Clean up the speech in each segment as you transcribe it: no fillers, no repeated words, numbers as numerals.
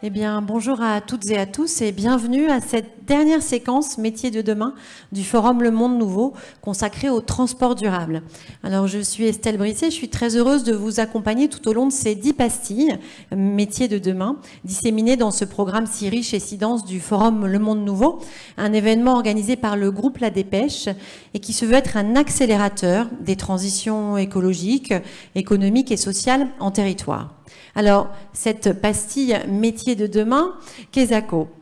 Eh bien, bonjour à toutes et à tous et bienvenue à cette dernière séquence Métiers de demain du Forum Le Monde Nouveau consacré au transport durable. Alors, je suis Estelle Brisset, je suis très heureuse de vous accompagner tout au long de ces 10 pastilles Métiers de demain disséminées dans ce programme si riche et si dense du Forum Le Monde Nouveau, un événement organisé par le groupe La Dépêche et qui se veut être un accélérateur des transitions écologiques, économiques et sociales en territoire. Alors, cette pastille Métiers de demain, qu'est-ce?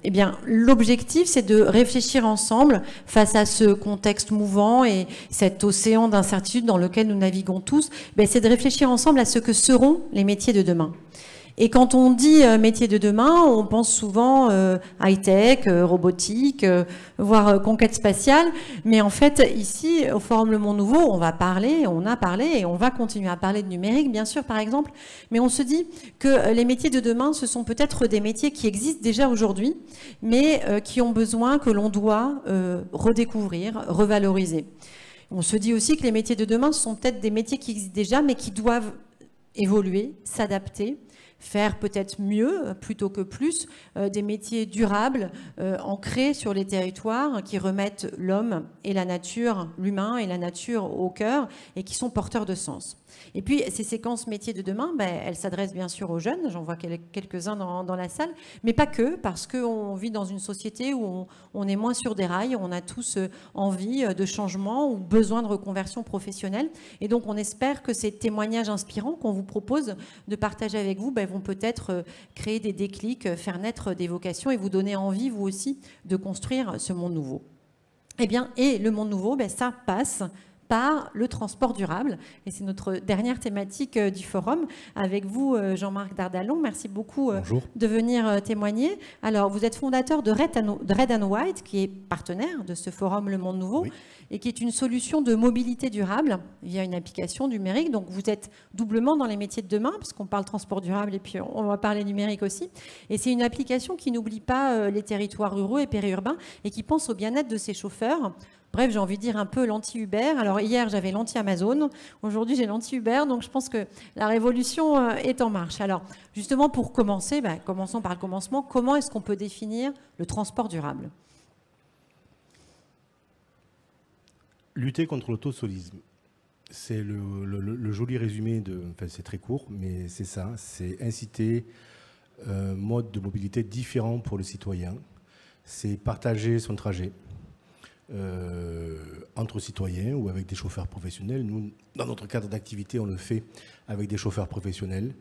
Eh bien, l'objectif, c'est de réfléchir ensemble face à ce contexte mouvant et cet océan d'incertitude dans lequel nous naviguons tous. C'est de réfléchir ensemble à ce que seront les métiers de demain. Et quand on dit métier de demain, on pense souvent high-tech, robotique, voire conquête spatiale. Mais en fait, ici, au Forum Le Monde Nouveau, on a parlé et on va continuer à parler de numérique, bien sûr, par exemple. Mais on se dit que les métiers de demain, ce sont peut-être des métiers qui existent déjà aujourd'hui, mais qui ont besoin, que l'on doit redécouvrir, revaloriser. On se dit aussi que les métiers de demain, ce sont peut-être des métiers qui existent déjà, mais qui doivent évoluer, s'adapter, faire peut-être mieux plutôt que plus, des métiers durables, ancrés sur les territoires, qui remettent l'homme et la nature, l'humain et la nature au cœur et qui sont porteurs de sens. Et puis ces séquences métiers de demain, elles s'adressent bien sûr aux jeunes, j'en vois quelques-uns dans la salle, mais pas que, parce qu'on vit dans une société où on est moins sur des rails, on a tous envie de changement ou besoin de reconversion professionnelle. Et donc on espère que ces témoignages inspirants qu'on vous propose de partager avec vous vont peut-être créer des déclics, faire naître des vocations et vous donner envie, vous aussi, de construire ce monde nouveau. Eh bien, et le monde nouveau, ça passe par le transport durable. Et c'est notre dernière thématique du forum. Avec vous, Jean-Marc Dardalon, merci beaucoup de venir témoigner. Alors, vous êtes fondateur de Red & White, qui est partenaire de ce forum Le Monde Nouveau, et qui est une solution de mobilité durable via une application numérique. Donc, vous êtes doublement dans les métiers de demain, parce qu'on parle transport durable et puis on va parler numérique aussi. Et c'est une application qui n'oublie pas les territoires ruraux et périurbains et qui pense au bien-être de ses chauffeurs. Bref, j'ai envie de dire un peu l'anti-Uber. Alors hier, j'avais l'anti-Amazon. Aujourd'hui, j'ai l'anti-Uber. Donc, je pense que la révolution est en marche. Alors, justement, pour commencer, commençons par le commencement. Comment est-ce qu'on peut définir le transport durable ? Lutter contre l'autosolisme. C'est le joli résumé de... Enfin, c'est très court, mais c'est ça. C'est inciter un mode de mobilité différent pour le citoyen. C'est partager son trajet. Entre citoyens ou avec des chauffeurs professionnels. Nous, dans notre cadre d'activité, on le fait avec des chauffeurs professionnels.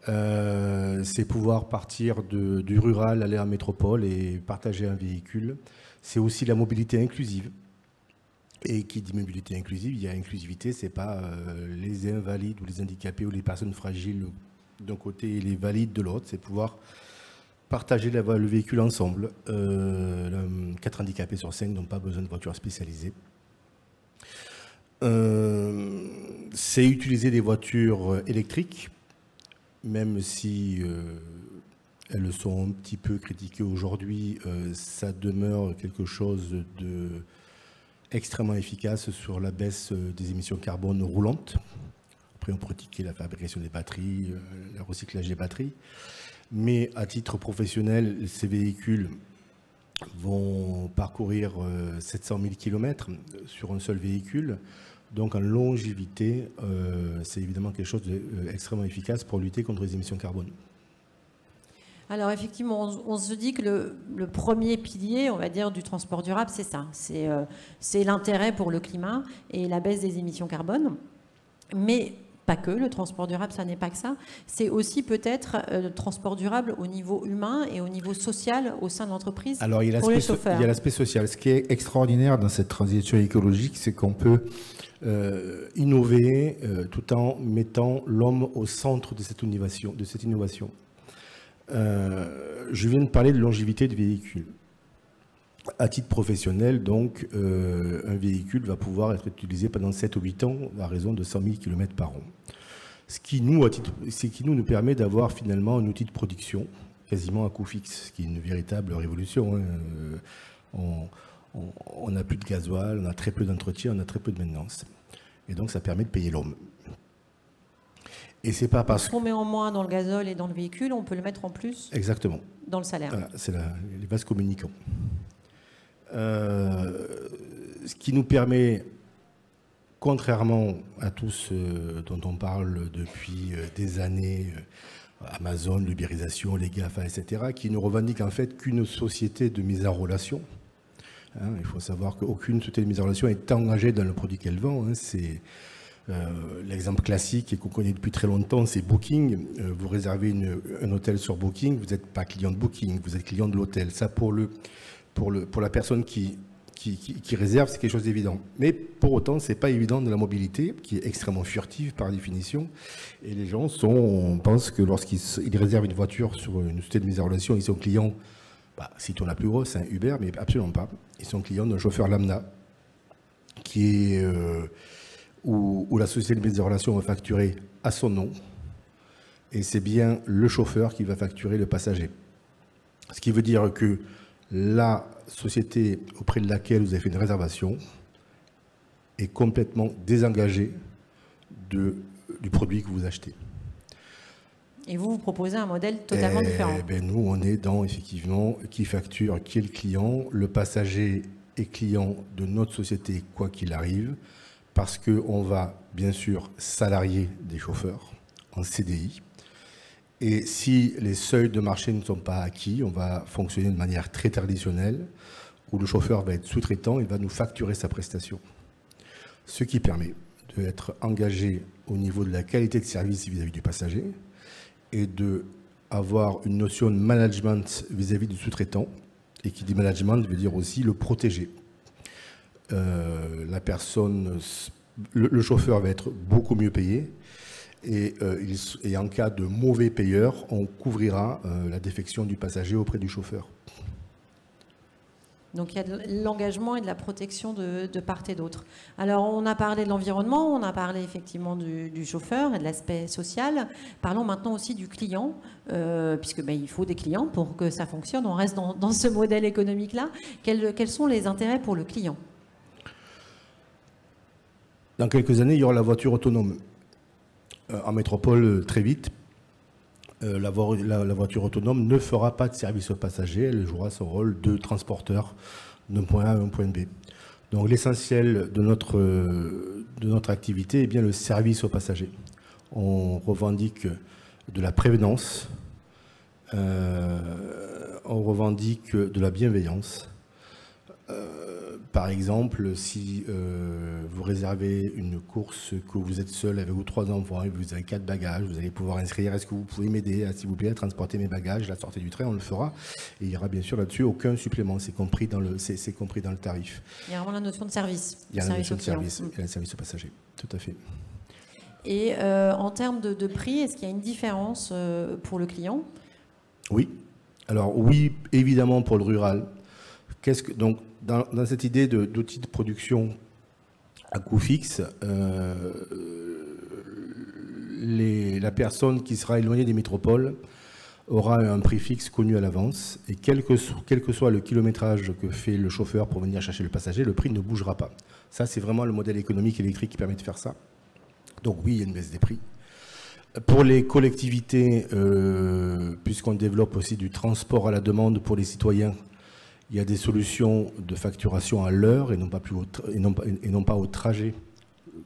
C'est pouvoir partir du rural, aller en métropole et partager un véhicule. C'est aussi la mobilité inclusive. Et qui dit mobilité inclusive, il y a inclusivité, c'est pas les invalides ou les handicapés ou les personnes fragiles d'un côté et les valides de l'autre, c'est pouvoir partager le véhicule ensemble. 4 handicapés sur 5 n'ont pas besoin de voitures spécialisées. C'est utiliser des voitures électriques, même si elles sont un petit peu critiquées aujourd'hui, ça demeure quelque chose de extrêmement efficace sur la baisse des émissions carbone roulantes. Après, on pourrait critiquer la fabrication des batteries, le recyclage des batteries. Mais à titre professionnel, ces véhicules vont parcourir 700 000 km sur un seul véhicule. Donc en longévité, c'est évidemment quelque chose d'extrêmement efficace pour lutter contre les émissions carbone. Alors effectivement, on se dit que le premier pilier, on va dire, du transport durable, c'est ça. C'est l'intérêt pour le climat et la baisse des émissions carbone. Mais pas que, le transport durable, ça n'est pas que ça. C'est aussi peut-être le transport durable au niveau humain et au niveau social au sein de l'entreprise pour les chauffeurs. Il y a l'aspect social. Ce qui est extraordinaire dans cette transition écologique, c'est qu'on peut innover tout en mettant l'homme au centre de cette innovation. Je viens de parler de longévité de véhicules. À titre professionnel, donc, un véhicule va pouvoir être utilisé pendant 7 ou 8 ans à raison de 100 000 km par an. Ce qui nous permet d'avoir finalement un outil de production quasiment à coût fixe, ce qui est une véritable révolution. On n'a plus de gasoil, on a très peu d'entretien, on a très peu de maintenance. Et donc ça permet de payer l'homme. Et c'est pas parce qu'on met en moins dans le gazole et dans le véhicule, on peut le mettre en plus. Exactement. Dans le salaire. Voilà, c'est les vases communicants. Ce qui nous permet, contrairement à tout ce dont on parle depuis des années, Amazon, l'ubérisation, les GAFA, etc., qui ne revendiquent en fait qu'une société de mise en relation. Hein, il faut savoir qu'aucune société de mise en relation est engagée dans le produit qu'elle vend. Hein, c'est l'exemple classique et qu'on connaît depuis très longtemps, c'est Booking. Vous réservez un hôtel sur Booking, vous n'êtes pas client de Booking, vous êtes client de l'hôtel. Ça, pour la personne qui réserve, c'est quelque chose d'évident. Mais pour autant, ce n'est pas évident de la mobilité, qui est extrêmement furtive par définition. Et les gens on pense que lorsqu'ils réservent une voiture sur une société de mise en relation, ils sont clients, si on la plus grosse, c'est un Uber, mais absolument pas. Ils sont clients d'un chauffeur lambda, qui est, où la société de mise en relation va facturer à son nom. Et c'est bien le chauffeur qui va facturer le passager. Ce qui veut dire que la société auprès de laquelle vous avez fait une réservation est complètement désengagée du produit que vous achetez. Et vous proposez un modèle totalement différent. Nous, on est dans, effectivement, qui facture, qui est le client. Le passager est client de notre société, quoi qu'il arrive, parce qu'on va, bien sûr, salarier des chauffeurs en CDI. Et si les seuils de marché ne sont pas acquis, on va fonctionner de manière très traditionnelle, où le chauffeur va être sous-traitant, il va nous facturer sa prestation. Ce qui permet d'être engagé au niveau de la qualité de service vis-à-vis du passager et d'avoir une notion de management vis-à-vis du sous-traitant. Et qui dit management veut dire aussi le protéger. La personne, le chauffeur va être beaucoup mieux payé. Et en cas de mauvais payeur, on couvrira la défection du passager auprès du chauffeur. Donc il y a de l'engagement et de la protection de part et d'autre. Alors on a parlé de l'environnement, on a parlé effectivement du chauffeur et de l'aspect social. Parlons maintenant aussi du client, puisque il faut des clients pour que ça fonctionne. On reste dans ce modèle économique-là. Quels sont les intérêts pour le client? Dans quelques années, il y aura la voiture autonome. En métropole, très vite, la voiture autonome ne fera pas de service aux passagers, elle jouera son rôle de transporteur d'un point A à un point B. Donc l'essentiel de notre activité est bien le service aux passagers. On revendique de la prévenance, on revendique de la bienveillance. Par exemple, si vous réservez une course, que vous êtes seul avec vos 3 enfants et vous avez 4 bagages, vous allez pouvoir inscrire: est-ce que vous pouvez m'aider, s'il vous plaît, à transporter mes bagages, la sortie du train, on le fera. Et il y aura bien sûr là-dessus aucun supplément, c'est compris dans le tarif. Il y a vraiment la notion de service. Il y a la notion de service, et le service aux passagers, tout à fait. Et en termes de prix, est-ce qu'il y a une différence pour le client? Oui. Alors oui, évidemment pour le rural. Donc, dans cette idée d'outils de production à coût fixe, la personne qui sera éloignée des métropoles aura un prix fixe connu à l'avance, et quel que soit le kilométrage que fait le chauffeur pour venir chercher le passager, le prix ne bougera pas. Ça, c'est vraiment le modèle économique électrique qui permet de faire ça. Donc oui, il y a une baisse des prix. Pour les collectivités, puisqu'on développe aussi du transport à la demande pour les citoyens, il y a des solutions de facturation à l'heure et non pas au trajet,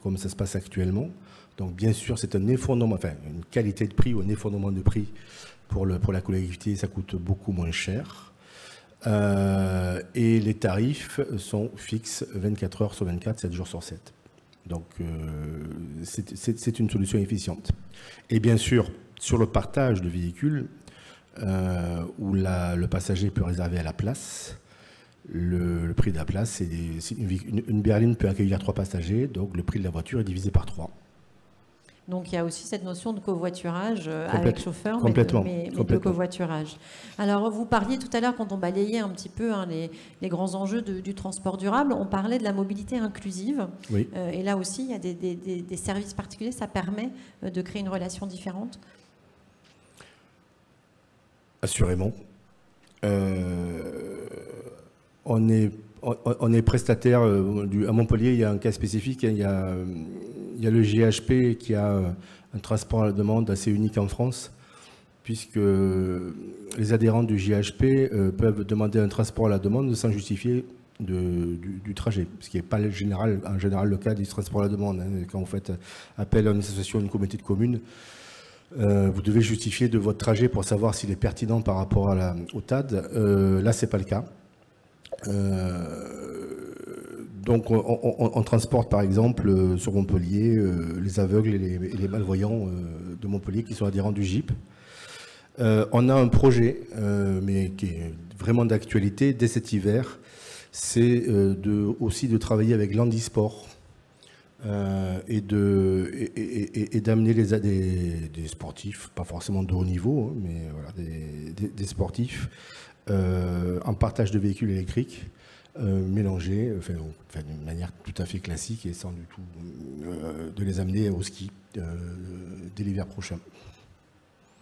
comme ça se passe actuellement. Donc bien sûr, c'est un effondrement, une qualité de prix ou un effondrement de prix pour la collectivité, ça coûte beaucoup moins cher. Et les tarifs sont fixes 24 heures sur 24, 7 jours sur 7. Donc c'est une solution efficiente. Et bien sûr, sur le partage de véhicules, où le passager peut réserver à la place, le prix de la place, une berline peut accueillir 3 passagers, donc le prix de la voiture est divisé par 3. Donc il y a aussi cette notion de covoiturage avec chauffeur, mais de covoiturage. Alors vous parliez tout à l'heure, quand on balayait un petit peu les grands enjeux du transport durable, on parlait de la mobilité inclusive. Oui. Et là aussi, il y a des services particuliers, ça permet de créer une relation différente. Assurément. On est prestataire, à Montpellier, il y a un cas spécifique, il y a le GHP qui a transport à la demande assez unique en France, puisque les adhérents du JHP peuvent demander un transport à la demande sans justifier du trajet, ce qui n'est pas en général le cas du transport à la demande. Quand vous faites appel à une association, une communauté de communes, vous devez justifier de votre trajet pour savoir s'il est pertinent par rapport au TAD. Là, ce n'est pas le cas. Donc on transporte par exemple sur Montpellier les aveugles et les malvoyants de Montpellier qui sont adhérents du GIP. On a un projet, mais qui est vraiment d'actualité dès cet hiver, c'est aussi de travailler avec l'handisport et d'amener des sportifs, pas forcément de haut niveau, hein, mais voilà, des sportifs en partage de véhicules électriques. Mélangés, d'une manière tout à fait classique et sans du tout de les amener au ski dès l'hiver prochain.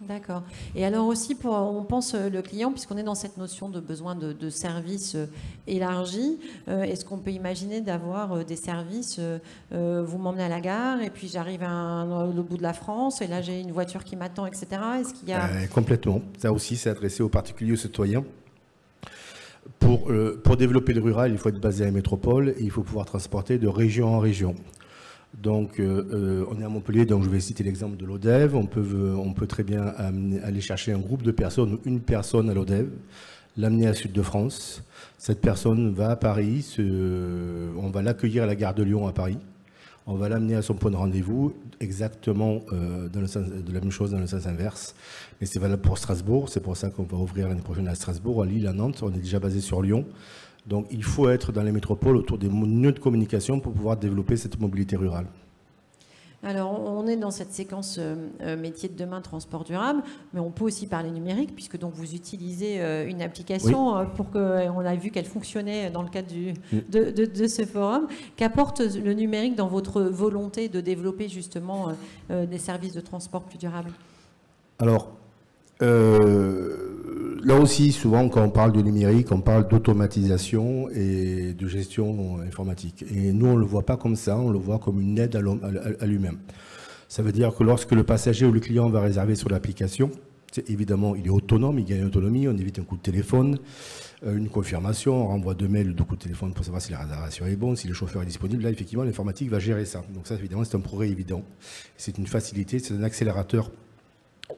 D'accord. Et alors aussi, on pense le client, puisqu'on est dans cette notion de besoin de services élargis, est-ce qu'on peut imaginer d'avoir des services, vous m'emmenez à la gare et puis j'arrive à l'autre bout de la France et là j'ai une voiture qui m'attend, etc. Est-ce qu'il y a... Complètement. Ça aussi, c'est adressé aux particuliers, aux citoyens. Pour développer le rural, il faut être basé à la métropole et il faut pouvoir transporter de région en région. Donc, on est à Montpellier, donc je vais citer l'exemple de l'ODEV. On peut très bien aller chercher un groupe de personnes ou une personne à l'ODEV, l'amener à Sud de France. Cette personne va à Paris, on va l'accueillir à la gare de Lyon à Paris. On va l'amener à son point de rendez-vous, exactement dans le sens, de la même chose dans le sens inverse. Mais c'est valable pour Strasbourg, c'est pour ça qu'on va ouvrir l'année prochaine à Strasbourg, à Lille, à Nantes. On est déjà basé sur Lyon. Donc il faut être dans les métropoles autour des nœuds de communication pour pouvoir développer cette mobilité rurale. Alors, on est dans cette séquence métier de demain, transport durable, mais on peut aussi parler numérique, puisque donc vous utilisez une application pour que, on a vu qu'elle fonctionnait dans le cadre de ce forum. Qu'apporte le numérique dans votre volonté de développer justement des services de transport plus durables? Alors, là aussi, souvent, quand on parle de numérique, on parle d'automatisation et de gestion informatique. Et nous, on ne le voit pas comme ça, on le voit comme une aide à lui-même. Ça veut dire que lorsque le passager ou le client va réserver sur l'application, évidemment, il est autonome, il gagne en autonomie, on évite un coup de téléphone, une confirmation, on renvoie 2 mails ou 2 coups de téléphone pour savoir si la réservation est bonne, si le chauffeur est disponible. Là, effectivement, l'informatique va gérer ça. Donc ça, évidemment, c'est un progrès évident. C'est une facilité, c'est un accélérateur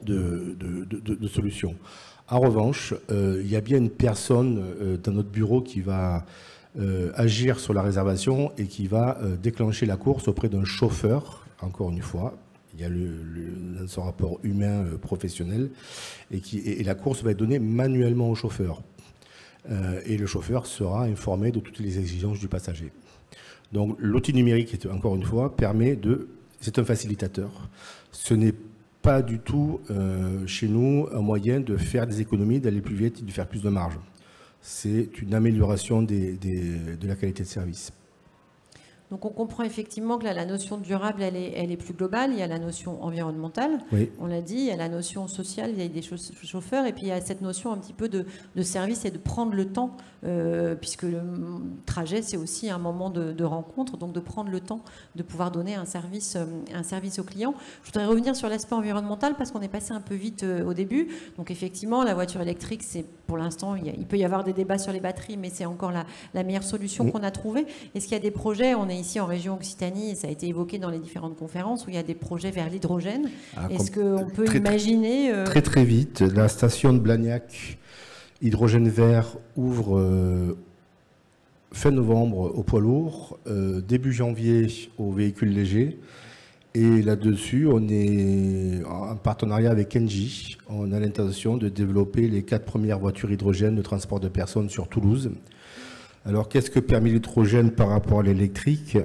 de solutions. En revanche, il y a bien une personne dans notre bureau qui va agir sur la réservation et qui va déclencher la course auprès d'un chauffeur, encore une fois. Il y a dans son rapport humain professionnel et la course va être donnée manuellement au chauffeur. Et le chauffeur sera informé de toutes les exigences du passager. Donc l'outil numérique, encore une fois, c'est un facilitateur. Ce n'est pas du tout chez nous un moyen de faire des économies, d'aller plus vite et de faire plus de marge. C'est une amélioration de la qualité de service. Donc on comprend effectivement que là, la notion de durable, elle est plus globale. Il y a la notion environnementale, oui. On l'a dit, il y a la notion sociale, il y a des chauffeurs, et puis il y a cette notion un petit peu de service et de prendre le temps, puisque le trajet, c'est aussi un moment de rencontre, donc de prendre le temps de pouvoir donner un service au client. Je voudrais revenir sur l'aspect environnemental, parce qu'on est passé un peu vite au début. Donc effectivement, la voiture électrique, c'est pour l'instant, il peut y avoir des débats sur les batteries, mais c'est encore la meilleure solution qu'on a trouvée. Est-ce qu'il y a des projets, on est ici en région Occitanie, et ça a été évoqué dans les différentes conférences, où il y a des projets vers l'hydrogène. Est-ce qu'on peut imaginer... Très vite, la station de Blagnac, hydrogène vert, ouvre fin novembre au poids lourd, début janvier aux véhicules légers. Et là-dessus, on est en partenariat avec Engie. On a l'intention de développer les 4 premières voitures hydrogène de transport de personnes sur Toulouse. Alors, qu'est-ce que permet l'hydrogène par rapport à l'électrique?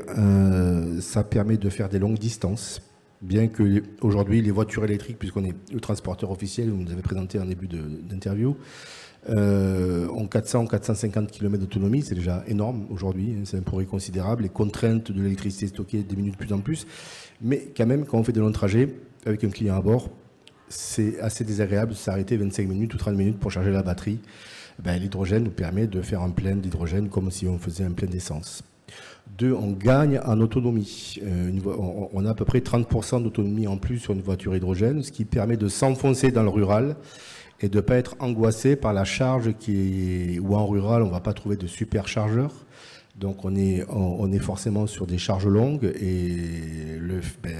Ça permet de faire des longues distances. Bien que aujourd'hui, les voitures électriques, puisqu'on est le transporteur officiel, vous nous avez présenté en début d'interview, ont 400-450 km d'autonomie, c'est déjà énorme aujourd'hui, c'est un progrès considérable. Les contraintes de l'électricité stockée diminuent de plus en plus. Mais quand même, quand on fait de longs trajets avec un client à bord, c'est assez désagréable de s'arrêter 25 minutes ou 30 minutes pour charger la batterie. L'hydrogène nous permet de faire un plein d'hydrogène comme si on faisait un plein d'essence. 2, on gagne en autonomie. On a à peu près 30% d'autonomie en plus sur une voiture hydrogène, ce qui permet de s'enfoncer dans le rural et de ne pas être angoissé par la charge où en rural, on ne va pas trouver de superchargeur. Donc on est forcément sur des charges longues et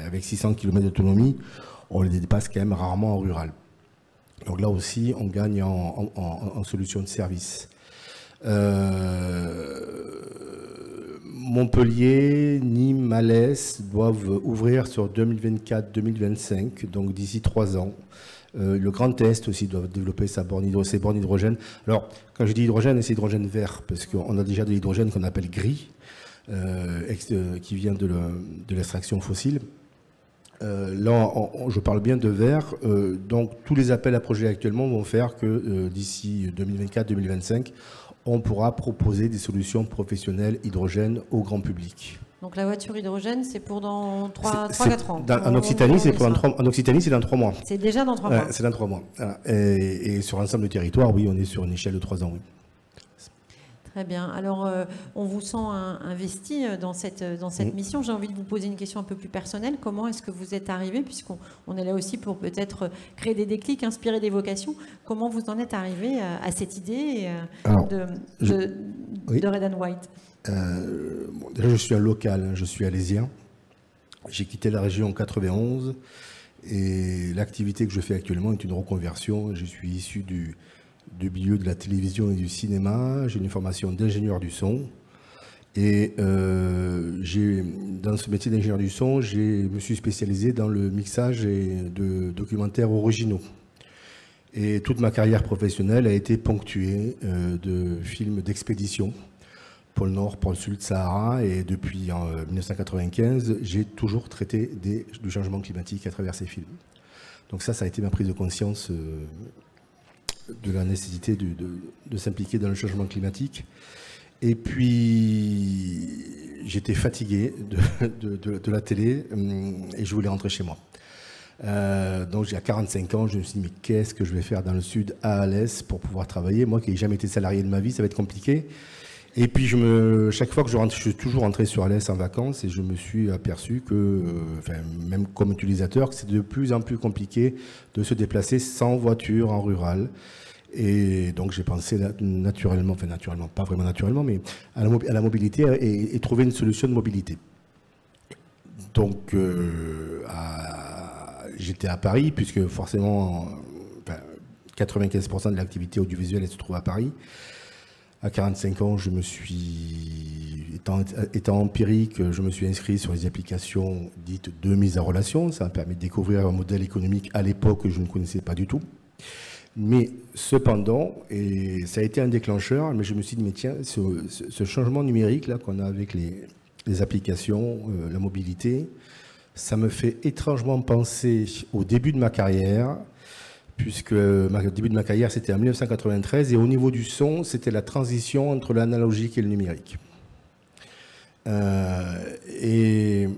avec 600 km d'autonomie, on les dépasse quand même rarement en rural. Donc là aussi, on gagne en solution de service. Montpellier, Nîmes, Alès doivent ouvrir sur 2024-2025, donc d'ici 3 ans. Le Grand Est aussi doit développer ses bornes hydrogène. Alors, quand je dis hydrogène, c'est hydrogène vert, parce qu'on a déjà de l'hydrogène qu'on appelle gris, qui vient de l'extraction fossile. Là, je parle bien de vert. Donc, tous les appels à projets actuellement vont faire que d'ici 2024-2025, on pourra proposer des solutions professionnelles hydrogène au grand public. Donc la voiture hydrogène, c'est pour dans 3-4 ans. En Occitanie, c'est dans 3 mois. C'est déjà dans 3 mois. C'est dans 3 mois. Voilà. Et sur l'ensemble du territoire, oui, on est sur une échelle de 3 ans. Oui. Très bien. Alors, on vous sent investi dans cette mission. J'ai envie de vous poser une question un peu plus personnelle. Comment est-ce que vous êtes arrivé, puisqu'on est là aussi pour peut-être créer des déclics, inspirer des vocations. Comment vous en êtes arrivé à cette idée de Red and White? Déjà, je suis un local, je suis alésien. J'ai quitté la région en 91 et l'activité que je fais actuellement est une reconversion. Je suis issu du milieu de la télévision et du cinéma. J'ai une formation d'ingénieur du son. Et dans ce métier d'ingénieur du son, je me suis spécialisé dans le mixage de documentaires originaux. Et toute ma carrière professionnelle a été ponctuée de films d'expédition, pôle Nord, pôle Sud, Sahara. Et depuis 1995, j'ai toujours traité du changement climatique à travers ces films. Donc ça a été ma prise de conscience de la nécessité de s'impliquer dans le changement climatique. Et puis, j'étais fatigué de la télé et je voulais rentrer chez moi. Donc, à 45 ans, je me suis dit, mais qu'est-ce que je vais faire dans le Sud, à Alès, pour pouvoir travailler? Moi qui n'ai jamais été salarié de ma vie, ça va être compliqué. Et puis, chaque fois que je rentre, je suis toujours rentré sur Alès en vacances et je me suis aperçu que, même comme utilisateur, que c'est de plus en plus compliqué de se déplacer sans voiture en rural. Et donc, j'ai pensé naturellement, pas vraiment naturellement, mais à la mobilité et trouver une solution de mobilité. Donc, j'étais à Paris, puisque forcément, 95% de l'activité audiovisuelle elle se trouve à Paris. À 45 ans, je me suis, étant empirique, je me suis inscrit sur les applications dites de mise en relation. Ça m'a permis de découvrir un modèle économique à l'époque que je ne connaissais pas du tout. Mais cependant, et ça a été un déclencheur, mais je me suis dit, mais tiens, ce changement numérique là qu'on a avec les applications, la mobilité, ça me fait étrangement penser au début de ma carrière, puisque le début de ma carrière, c'était en 1993, et au niveau du son, c'était la transition entre l'analogique et le numérique. Et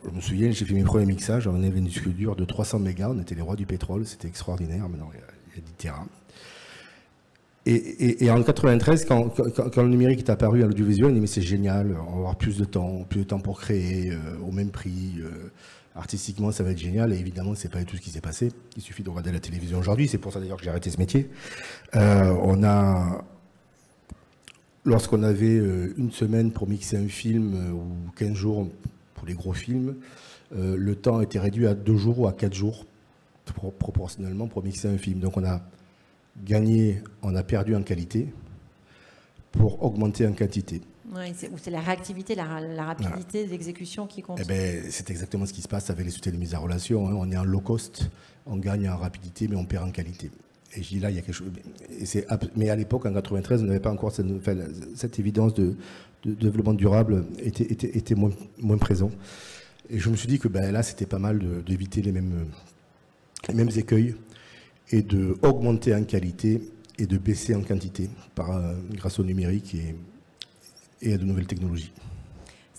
je me souviens, j'ai fait mes premiers mixages, on avait une disque dure de 300 mégas, on était les rois du pétrole, c'était extraordinaire, maintenant il y a 10 terras. Et en 93, quand le numérique est apparu à l'audiovisuel, on dit mais c'est génial, on va avoir plus de temps pour créer, au même prix, artistiquement ça va être génial, et évidemment c'est pas du tout ce qui s'est passé, il suffit de regarder la télévision aujourd'hui, c'est pour ça d'ailleurs que j'ai arrêté ce métier. Lorsqu'on avait une semaine pour mixer un film, ou 15 jours pour les gros films, le temps était réduit à 2 jours ou à 4 jours, proportionnellement, pour mixer un film. Donc on a gagné, on a perdu en qualité pour augmenter en quantité. Oui, c'est la réactivité, la rapidité d'exécution qui compte. C'est exactement ce qui se passe avec les sociétés de mise en relation. Hein. On est en low cost, on gagne en rapidité, mais on perd en qualité. Et je dis là, il y a quelque chose. Mais à l'époque, en 93, on n'avait pas encore cette évidence de développement durable était moins présent. Et je me suis dit que là, c'était pas mal d'éviter les mêmes écueils et d'augmenter en qualité et de baisser en quantité grâce au numérique et à de nouvelles technologies.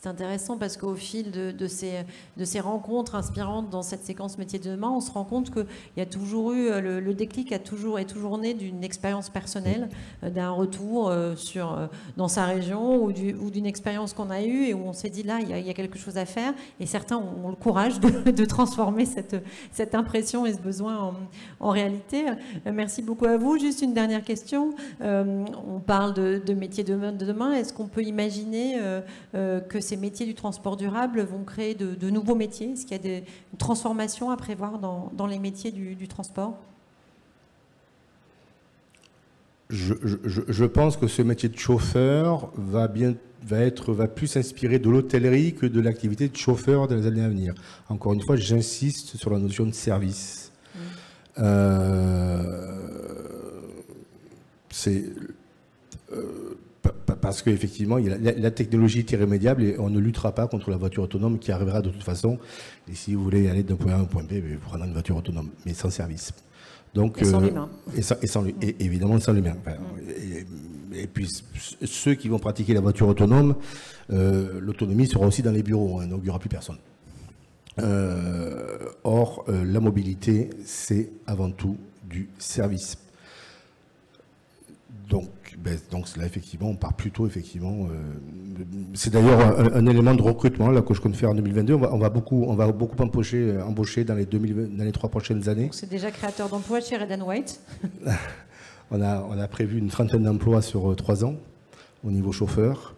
C'est intéressant parce qu'au fil de ces rencontres inspirantes dans cette séquence métier de demain, on se rend compte qu'il y a toujours eu, le déclic est toujours né d'une expérience personnelle, d'un retour dans sa région ou d'une expérience qu'on a eue et où on s'est dit là, il y a quelque chose à faire. Et certains ont le courage de transformer cette impression et ce besoin en réalité. Merci beaucoup à vous. Juste une dernière question. On parle de métiers de demain. Est-ce qu'on peut imaginer que ces métiers du transport durable vont créer de nouveaux métiers? Est-ce qu'il y a une transformation à prévoir dans les métiers du transport? Je pense que ce métier de chauffeur va plus s'inspirer de l'hôtellerie que de l'activité de chauffeur dans les années à venir. Encore une fois, j'insiste sur la notion de service. Parce qu'effectivement, la technologie est irrémédiable et on ne luttera pas contre la voiture autonome qui arrivera de toute façon. Et si vous voulez aller d'un point A à un point B, vous prendrez une voiture autonome, mais sans service. Donc, et sans l'humain. Et évidemment sans l'humain. Enfin, et puis ceux qui vont pratiquer la voiture autonome, l'autonomie sera aussi dans les bureaux, hein, donc il n'y aura plus personne. Or, la mobilité, c'est avant tout du service. Donc là, effectivement, on part plutôt, effectivement... c'est d'ailleurs un élément de recrutement là, que je compte faire en 2022. On va beaucoup embaucher dans les 3 prochaines années. C'est déjà créateur d'emplois chez Red & White. on a prévu une 30aine d'emplois sur 3 ans au niveau chauffeur.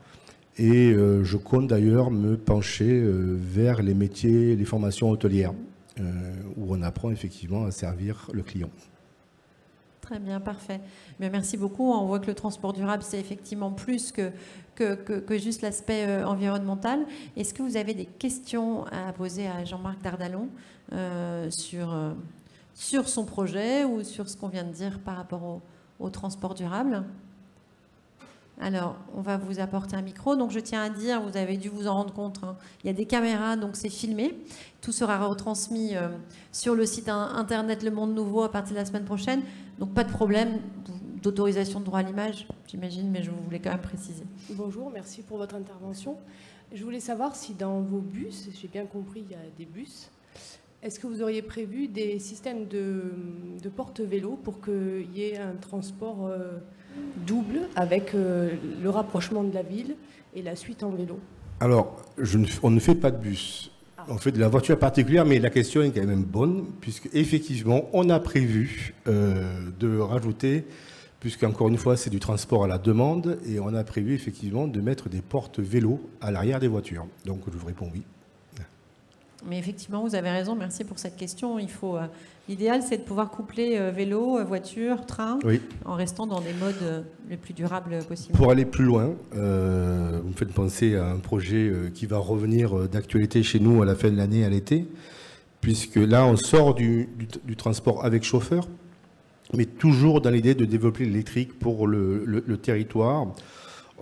Et je compte d'ailleurs me pencher vers les métiers, les formations hôtelières, où on apprend effectivement à servir le client. Très bien, parfait. Mais merci beaucoup. On voit que le transport durable, c'est effectivement plus que juste l'aspect environnemental. Est-ce que vous avez des questions à poser à Jean-Marc Dardalon sur son projet ou sur ce qu'on vient de dire par rapport au transport durable? Alors, on va vous apporter un micro. Donc, je tiens à dire, vous avez dû vous en rendre compte, hein, il y a des caméras, donc c'est filmé. Tout sera retransmis sur le site internet Le Monde Nouveau à partir de la semaine prochaine. Donc, pas de problème d'autorisation de droit à l'image, j'imagine, mais je voulais quand même préciser. Bonjour, merci pour votre intervention. Je voulais savoir si dans vos bus, j'ai bien compris, il y a des bus, est-ce que vous auriez prévu des systèmes de porte-vélo pour qu'il y ait un transport double avec le rapprochement de la ville et la suite en vélo? Alors, on ne fait pas de bus. On fait de la voiture particulière, mais la question est quand même bonne, puisque effectivement, on a prévu de rajouter, puisqu'encore une fois, c'est du transport à la demande, et on a prévu effectivement de mettre des porte-vélos à l'arrière des voitures. Donc, je vous réponds oui. Mais effectivement, vous avez raison, merci pour cette question. L'idéal, c'est de pouvoir coupler vélo, voiture, train, oui, en restant dans des modes les plus durables possibles. Pour aller plus loin, vous me faites penser à un projet qui va revenir d'actualité chez nous à la fin de l'année, à l'été, puisque là, on sort du transport avec chauffeur, mais toujours dans l'idée de développer l'électrique pour le territoire.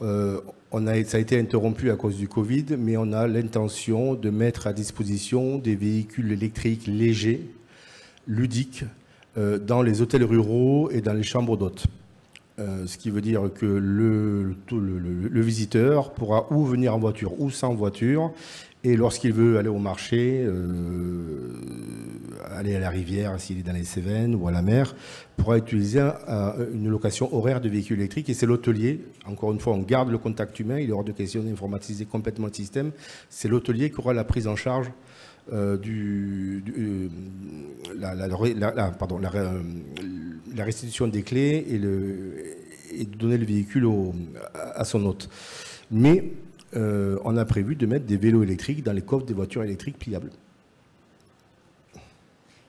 Ça a été interrompu à cause du Covid, mais on a l'intention de mettre à disposition des véhicules électriques légers, ludiques, dans les hôtels ruraux et dans les chambres d'hôtes. Ce qui veut dire que le visiteur pourra ou venir en voiture ou sans voiture, et lorsqu'il veut aller au marché, aller à la rivière s'il est dans les Cévennes ou à la mer, pourra utiliser une location horaire de véhicules électriques. Et c'est l'hôtelier, encore une fois, on garde le contact humain, il est hors de question d'informatiser complètement le système, c'est l'hôtelier qui aura la prise en charge la restitution des clés et de donner le véhicule à son hôte. Mais on a prévu de mettre des vélos électriques dans les coffres des voitures électriques pliables.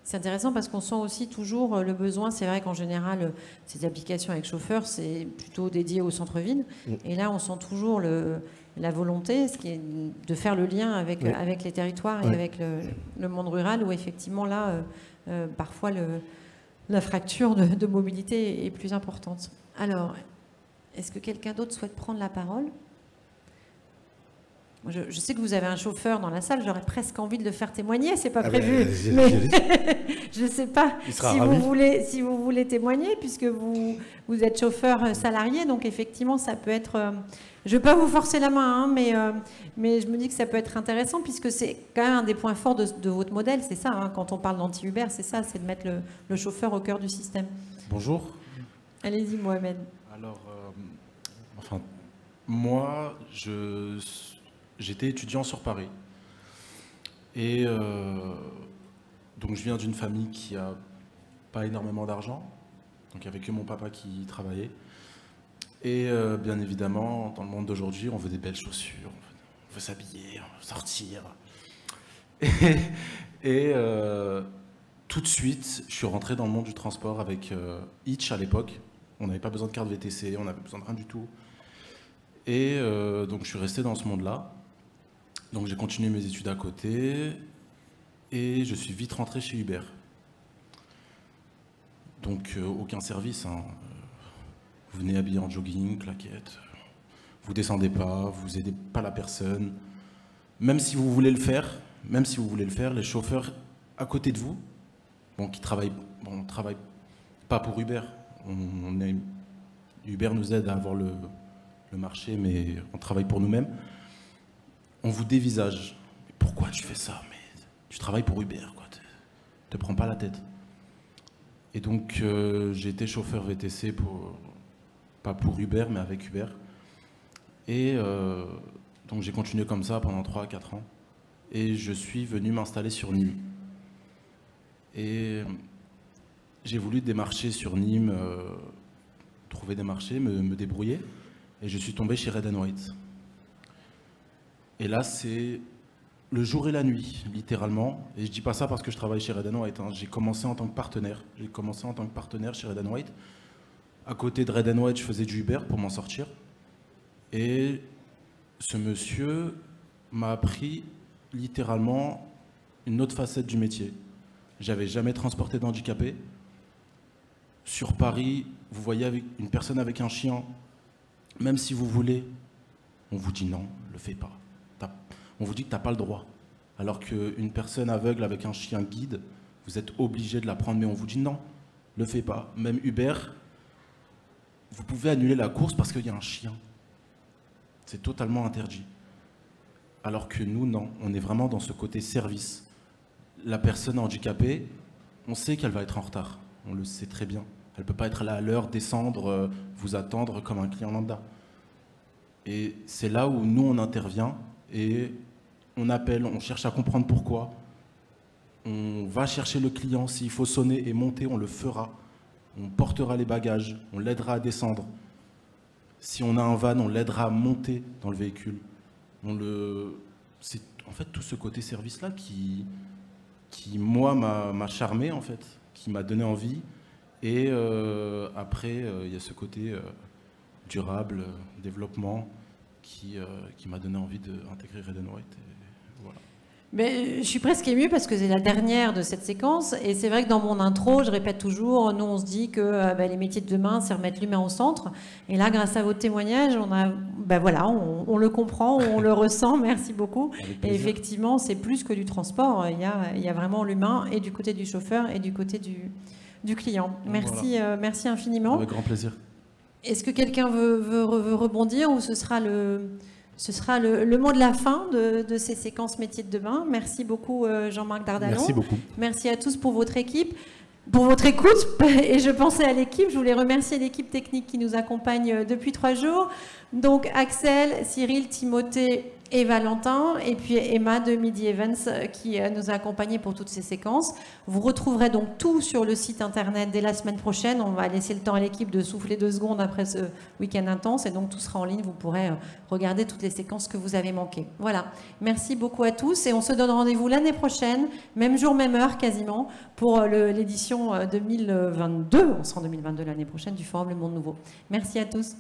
C'est intéressant parce qu'on sent aussi toujours le besoin. C'est vrai qu'en général, ces applications avec chauffeur, c'est plutôt dédié au centre-ville. Et là, on sent toujours la volonté, ce qui est de faire le lien avec les territoires et avec le monde rural, où effectivement, là, parfois, la fracture de mobilité est plus importante. Alors, est-ce que quelqu'un d'autre souhaite prendre la parole ? Je sais que vous avez un chauffeur dans la salle, j'aurais presque envie de le faire témoigner, c'est pas Ah prévu. ben, Mais je ne sais pas si vous voulez témoigner, puisque vous êtes chauffeur salarié, donc effectivement, ça peut être... je ne veux pas vous forcer la main, hein, mais je me dis que ça peut être intéressant, puisque c'est quand même un des points forts de votre modèle, c'est ça, hein, quand on parle d'anti-Uber, c'est ça, c'est de mettre le chauffeur au cœur du système. Bonjour. Allez-y, Mohamed. Alors, moi, j'étais étudiant sur Paris. Et donc, je viens d'une famille qui a pas énormément d'argent. Donc, il n'y avait que mon papa qui travaillait. Et bien évidemment, dans le monde d'aujourd'hui, on veut des belles chaussures, on veut s'habiller, on veut sortir. Et tout de suite, je suis rentré dans le monde du transport avec Hitch à l'époque. On n'avait pas besoin de carte VTC, on n'avait besoin de rien du tout. Et donc je suis resté dans ce monde-là. Donc j'ai continué mes études à côté et je suis vite rentré chez Uber. Donc aucun service, hein. Vous venez habillé en jogging, claquette, vous descendez pas, vous aidez pas la personne. Même si vous voulez le faire, les chauffeurs à côté de vous, bon, qui travaillent, bon, on travaille pas pour Uber. Uber nous aide à avoir le marché, mais on travaille pour nous-mêmes. On vous dévisage. Pourquoi tu fais ça? Mais tu travailles pour Uber, quoi. Te prends pas la tête. Et donc j'ai été chauffeur VTC pas pour Uber, mais avec Uber. Et donc j'ai continué comme ça pendant 3 à 4 ans. Et je suis venu m'installer sur Nîmes. Et j'ai voulu démarcher sur Nîmes, trouver des marchés, me débrouiller. Et je suis tombé chez Red & White. Et là, c'est le jour et la nuit, littéralement. Et je dis pas ça parce que je travaille chez Red & White. Hein. J'ai commencé en tant que partenaire. J'ai commencé en tant que partenaire chez Red & White. À côté de Red & White, je faisais du Uber pour m'en sortir. Et ce monsieur m'a appris littéralement une autre facette du métier. J'avais jamais transporté d'handicapés. Sur Paris, vous voyez une personne avec un chien, même si vous voulez, on vous dit non, le fais pas. On vous dit que tu n'as pas le droit. Alors qu'une personne aveugle avec un chien guide, vous êtes obligé de la prendre, mais on vous dit non, le fais pas. Même Uber, vous pouvez annuler la course parce qu'il y a un chien. C'est totalement interdit. Alors que nous, non, on est vraiment dans ce côté service. La personne handicapée, on sait qu'elle va être en retard. On le sait très bien. Elle ne peut pas être là à l'heure, descendre, vous attendre comme un client lambda. Et c'est là où nous, on intervient et on appelle, on cherche à comprendre pourquoi. On va chercher le client. S'il faut sonner et monter, on le fera. On portera les bagages, on l'aidera à descendre. Si on a un van, on l'aidera à monter dans le véhicule. C'est en fait tout ce côté service-là qui moi, m'a charmé, en fait, qui m'a donné envie. Et après, il y a ce côté durable, développement, qui m'a donné envie d'intégrer Red & White. Et voilà. Mais je suis presque émue parce que c'est la dernière de cette séquence. Et c'est vrai que dans mon intro, je répète toujours, nous, on se dit que les métiers de demain, c'est remettre l'humain au centre. Et là, grâce à votre témoignage, on le comprend, on le ressent. Merci beaucoup. Et effectivement, c'est plus que du transport. Il y a vraiment l'humain, et du côté du chauffeur et du côté du client. Merci, voilà. Merci infiniment. Avec grand plaisir. Est-ce que quelqu'un veut rebondir, ou ce sera le mot de la fin de ces séquences métiers de demain? Merci beaucoup Jean-Marc Dardalon. Merci beaucoup. Merci à tous pour votre équipe, pour votre écoute. Et je pensais à l'équipe, je voulais remercier l'équipe technique qui nous accompagne depuis 3 jours. Donc Axel, Cyril, Timothée et Valentin, et puis Emma de Midi Events qui nous a accompagnés pour toutes ces séquences. Vous retrouverez donc tout sur le site internet dès la semaine prochaine. On va laisser le temps à l'équipe de souffler 2 secondes après ce week-end intense, et donc tout sera en ligne. Vous pourrez regarder toutes les séquences que vous avez manquées. Voilà, merci beaucoup à tous, et on se donne rendez-vous l'année prochaine, même jour, même heure quasiment, pour l'édition 2022, on sera en 2022 l'année prochaine, du Forum Le Monde Nouveau. Merci à tous.